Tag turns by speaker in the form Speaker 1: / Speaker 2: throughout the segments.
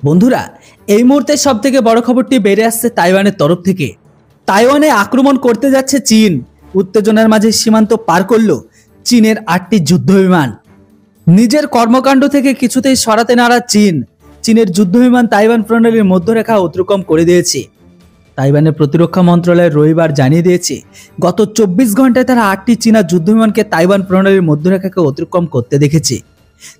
Speaker 1: বন্ধুরা, এই মুহূর্তে সবথেকে বড় খবরটি বেরিয়ে আসছে তাইওয়ানের তরফ থেকে। তাইওয়ানে আক্রমণ করতে যাচ্ছে চীন। উত্তেজনার মাঝে সীমান্ত পার করল চীনের 8টি যুদ্ধবিমান। নিজের কর্মকাণ্ড থেকে কিছুতেই সরাতে নারাজ চীন। চীনের যুদ্ধবিমান তাইওয়ান প্রণালীর মধ্যরেখা অতিক্রম করে দিয়েছে। তাইওয়ানের প্রতিরক্ষা মন্ত্রণালয় রবিবার জানিয়ে দিয়েছে, গত 24 ঘন্টায় তারা 8টি চীনা যুদ্ধবিমানকে তাইওয়ান প্রণালীর মধ্যরেখাকে অতিক্রম করতে দেখেছে।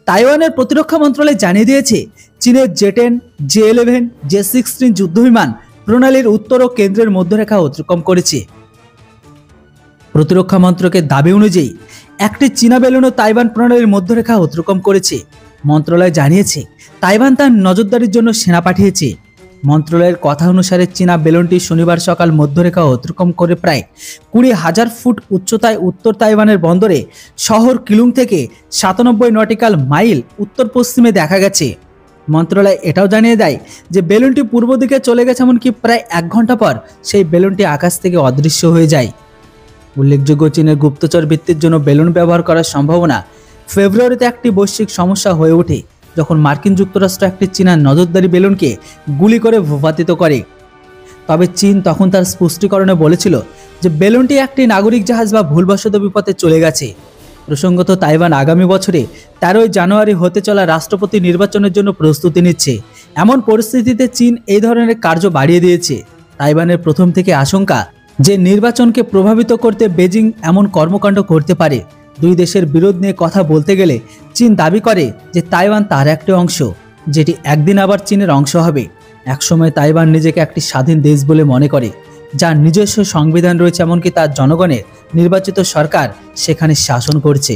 Speaker 1: তাইওয়ানের প্রতিরক্ষা মন্ত্রণালয় জানিয়ে দিয়েছে, চীনের জে-10, জে-11, জে-16 যুদ্ধবিমান প্রণালীর উত্তর ও কেন্দ্রের মধ্যরেখা অতিক্রম করেছে। প্রতিরক্ষা মন্ত্রকের দাবি অনুযায়ী একটি চীনা বেলুনও তাইওয়ান প্রণালীর মধ্যরেখা অতিক্রম করেছে। মন্ত্রণালয় জানিয়েছে, তাইওয়ান তার নজরদারির জন্য সেনা পাঠিয়েছে। মন্ত্রণালয়ের কথা অনুসারে চীনা বেলুনটি শনিবার সকাল মধ্যরেখা অতিক্রম করে প্রায় 20,000 ফুট উচ্চতায় উত্তর তাইওয়ানের বন্দরে শহর কিলুং থেকে 97 নটিক্যাল মাইল উত্তর পশ্চিমে দেখা গেছে। মন্ত্রণালয় এটাও জানিয়ে দেয় যে বেলুনটি পূর্ব দিকে চলে গেছে, এমনকি প্রায় 1 ঘন্টা পর সেই বেলুনটি আকাশ থেকে অদৃশ্য হয়ে যায়। উল্লেখযোগ্য, চীনের গুপ্তচর বৃত্তির জন্য বেলুন ব্যবহার করার সম্ভাবনা ফেব্রুয়ারিতে একটি বৈশ্বিক সমস্যা হয়ে ওঠে, যখন মার্কিন যুক্তরাষ্ট্র একটি চীনা নজরদারি বেলুনকে গুলি করে ভূপাতিত করে। তবে চীন তখন তার স্পষ্টীকরণে বলেছিল যে বেলুনটি একটি নাগরিক জাহাজ বা ভুলবশত বিপথে চলে গেছে। প্রসঙ্গত, তাইওয়ান আগামী বছরে 13 জানুয়ারি হতে চলা রাষ্ট্রপতি নির্বাচনের জন্য প্রস্তুতি নিচ্ছে। এমন পরিস্থিতিতে চীন এই ধরনের কার্য বাড়িয়ে দিয়েছে। তাইওয়ানের প্রথম থেকে আশঙ্কা যে নির্বাচনকে প্রভাবিত করতে বেজিং এমন কর্মকাণ্ড করতে পারে। দুই দেশের বিরোধ নিয়ে কথা বলতে গেলে চীন দাবি করে যে তাইওয়ান তার একটি অংশ, যেটি একদিন আবার চীনের অংশ হবে। একসময় তাইওয়ান নিজেকে একটি স্বাধীন দেশ বলে মনে করে, যার নিজস্ব সংবিধান রয়েছে, এমনকি তার জনগণের নির্বাচিত সরকার সেখানে শাসন করছে।